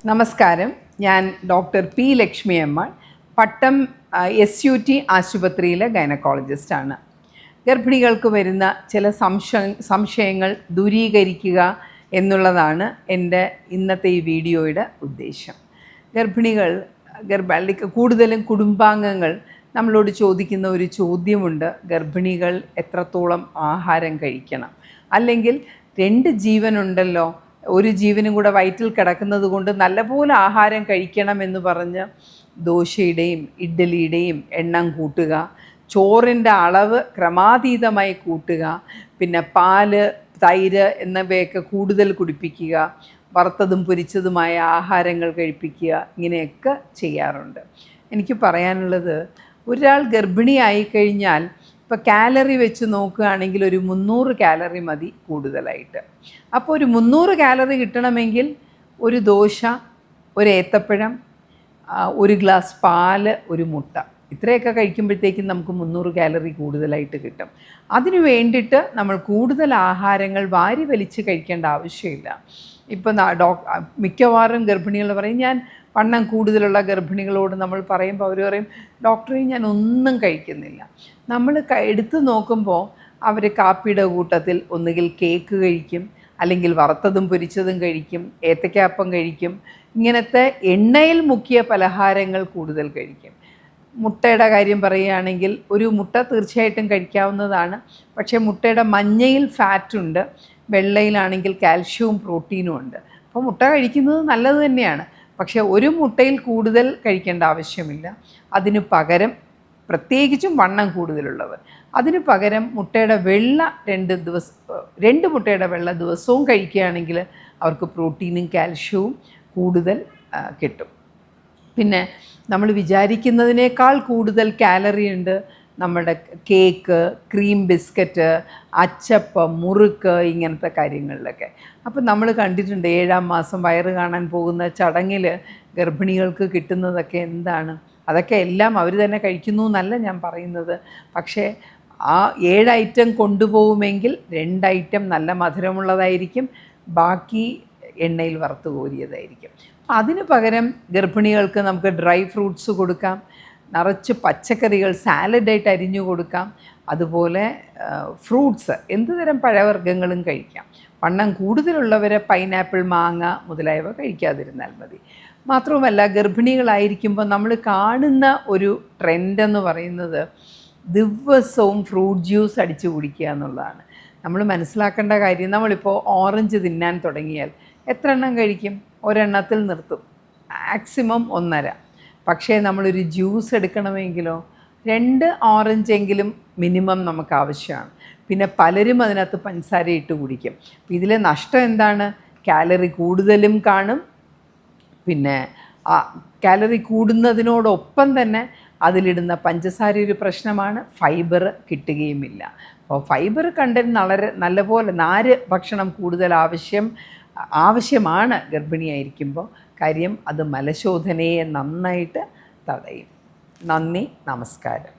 നമസ്കാരം. ഞാൻ doctor P Lakshmi അമ്മ, പട്ടം SUT ആശുപത്രിയിലെ ഗൈനക്കോളജിസ്റ്റാണ്. ഗർഭിണികൾക്ക് വരുന്ന ചില സംശയങ്ങൾ ദൂരീകരിക്കുക എന്നുള്ളതാണ് എൻ്റെ ഇന്നത്തെ ഈ വീഡിയോയുടെ ഉദ്ദേശം. ഗർഭിണികൾ കൂടുതലും കുടുംബാംഗങ്ങൾ നമ്മളോട് ചോദിക്കുന്ന ഒരു ചോദ്യമുണ്ട്: ഗർഭിണികൾ എത്രത്തോളം ആഹാരം കഴിക്കണം? അല്ലെങ്കിൽ 2 ജീവനുണ്ടല്ലോ, ഒരു ജീവനും കൂടെ വയറ്റിൽ കിടക്കുന്നത് കൊണ്ട് നല്ലപോലെ ആഹാരം കഴിക്കണമെന്ന് പറഞ്ഞ് ദോശയുടെയും ഇഡ്ഡലിയുടെയും എണ്ണം കൂട്ടുക, ചോറിൻ്റെ അളവ് ക്രമാതീതമായി കൂട്ടുക, പിന്നെ പാല്, തൈര് എന്നിവയൊക്കെ കൂടുതൽ കുടിപ്പിക്കുക, വറുത്തതും പൊരിച്ചതുമായ ആഹാരങ്ങൾ കഴിപ്പിക്കുക, ഇങ്ങനെയൊക്കെ ചെയ്യാറുണ്ട്. എനിക്ക് പറയാനുള്ളത്, ഒരാൾ ഗർഭിണിയായിക്കഴിഞ്ഞാൽ ഇപ്പോൾ കാലറി വെച്ച് നോക്കുകയാണെങ്കിൽ ഒരു 300 കാലറി മതി കൂടുതലായിട്ട്. അപ്പോൾ ഒരു 300 കാലറി കിട്ടണമെങ്കിൽ ഒരു ദോശ, ഒരു ഏത്തപ്പഴം, ഒരു ഗ്ലാസ് പാല്, ഒരു മുട്ട, ഇത്രയൊക്കെ കഴിക്കുമ്പോഴത്തേക്കും നമുക്ക് 300 കാലറി കൂടുതലായിട്ട് കിട്ടും. അതിനു വേണ്ടിയിട്ട് നമ്മൾ കൂടുതൽ ആഹാരങ്ങൾ വാരി വലിച്ച് കഴിക്കേണ്ട ആവശ്യമില്ല. ഇപ്പം മിക്കവാറും ഗർഭിണികൾ പറയും, ഞാൻ വണ്ണം കൂടുതലുള്ള ഗർഭിണികളോട് നമ്മൾ പറയുമ്പോൾ അവർ പറയും, ഡോക്ടറെ ഞാൻ ഒന്നും കഴിക്കുന്നില്ല. നമ്മൾ എടുത്തു നോക്കുമ്പോൾ അവർ കാപ്പിയുടെ കൂട്ടത്തിൽ ഒന്നുകിൽ കേക്ക് കഴിക്കും, അല്ലെങ്കിൽ വറുത്തതും പൊരിച്ചതും കഴിക്കും, ഏത്തയ്ക്കാപ്പം കഴിക്കും, ഇങ്ങനത്തെ എണ്ണയിൽ മുക്കിയ പലഹാരങ്ങൾ കൂടുതൽ കഴിക്കും. മുട്ടയുടെ കാര്യം പറയുകയാണെങ്കിൽ ഒരു മുട്ട തീർച്ചയായിട്ടും കഴിക്കാവുന്നതാണ്. പക്ഷേ മുട്ടയുടെ മഞ്ഞയിൽ ഫാറ്റുണ്ട്, വെള്ളയിലാണെങ്കിൽ കാൽഷ്യവും പ്രോട്ടീനും ഉണ്ട്. അപ്പോൾ മുട്ട കഴിക്കുന്നത് നല്ലത് തന്നെയാണ്. പക്ഷേ ഒരു മുട്ടയിൽ കൂടുതൽ കഴിക്കേണ്ട ആവശ്യമില്ല. അതിന് പകരം, പ്രത്യേകിച്ചും വണ്ണം കൂടുതലുള്ളവർ, അതിന് പകരം മുട്ടയുടെ വെള്ള 2 മുട്ടയുടെ വെള്ള ദിവസവും കഴിക്കുകയാണെങ്കിൽ അവർക്ക് പ്രോട്ടീനും കാൽഷ്യവും കൂടുതൽ കിട്ടും. പിന്നെ നമ്മൾ വിചാരിക്കുന്നതിനേക്കാൾ കൂടുതൽ കാലറി ഉണ്ട് നമ്മുടെ കേക്ക്, ക്രീം ബിസ്ക്കറ്റ്, അച്ചപ്പം, മുറുക്ക്, ഇങ്ങനത്തെ കാര്യങ്ങളിലൊക്കെ. അപ്പം നമ്മൾ കണ്ടിട്ടുണ്ട് 7-ാം മാസം വയറ് കാണാൻ പോകുന്ന ചടങ്ങിൽ ഗർഭിണികൾക്ക് കിട്ടുന്നതൊക്കെ എന്താണ്? അതൊക്കെ എല്ലാം അവർ തന്നെ കഴിക്കുന്നു എന്നല്ല ഞാൻ പറയുന്നത്. പക്ഷേ ആ 7 ഐറ്റം കൊണ്ടുപോകുമെങ്കിൽ 2 ഐറ്റം നല്ല മധുരമുള്ളതായിരിക്കും, ബാക്കി എണ്ണയിൽ വറുത്ത് കോരിയതായിരിക്കും. അതിന് പകരം ഗർഭിണികൾക്ക് നമുക്ക് ഡ്രൈ ഫ്രൂട്ട്സ് കൊടുക്കാം, നിറച്ച് പച്ചക്കറികൾ സാലഡായിട്ട് അരിഞ്ഞു കൊടുക്കാം, അതുപോലെ ഫ്രൂട്ട്സ്, എന്തുതരം പഴവർഗ്ഗങ്ങളും കഴിക്കാം. വണ്ണം കൂടുതലുള്ളവരെ പൈനാപ്പിൾ, മാങ്ങ മുതലായവ കഴിക്കാതിരുന്നാൽ മതി. മാത്രവുമല്ല, ഗർഭിണികളായിരിക്കുമ്പോൾ നമ്മൾ കാണുന്ന ഒരു ട്രെൻഡെന്ന് പറയുന്നത് ദിവസവും ഫ്രൂട്ട് ജ്യൂസ് അടിച്ചു കുടിക്കുക എന്നുള്ളതാണ്. നമ്മൾ മനസ്സിലാക്കേണ്ട കാര്യം, നമ്മളിപ്പോൾ ഓറഞ്ച് തിന്നാൻ തുടങ്ങിയാൽ എത്ര എണ്ണം കഴിക്കും? ഒരെണ്ണത്തിൽ നിർത്തും, മാക്സിമം 1.5. പക്ഷേ നമ്മളൊരു ജ്യൂസ് എടുക്കണമെങ്കിലോ 2 ഓറഞ്ചെങ്കിലും മിനിമം നമുക്ക് ആവശ്യമാണ്. പിന്നെ പലരും അതിനകത്ത് പഞ്ചസാര ഇട്ട് കുടിക്കും. ഇതിലെ നഷ്ടം എന്താണ്? കാലറി കൂടുതലും കാണും. പിന്നെ കാലറി കൂടുന്നതിനോടൊപ്പം തന്നെ അതിലിടുന്ന പഞ്ചസാര ഒരു പ്രശ്നമാണ്. ഫൈബർ കിട്ടുകയുമില്ല. അപ്പോൾ ഫൈബർ കണ്ടന്റ് നല്ലപോലെ നാര് ഭക്ഷണം കൂടുതൽ ആവശ്യമാണ് ഗർഭിണിയായിരിക്കുമ്പോൾ. കാര്യം അത് മലശോധനയെ നന്നായിട്ട് തടയും. നന്ദി, നമസ്കാരം.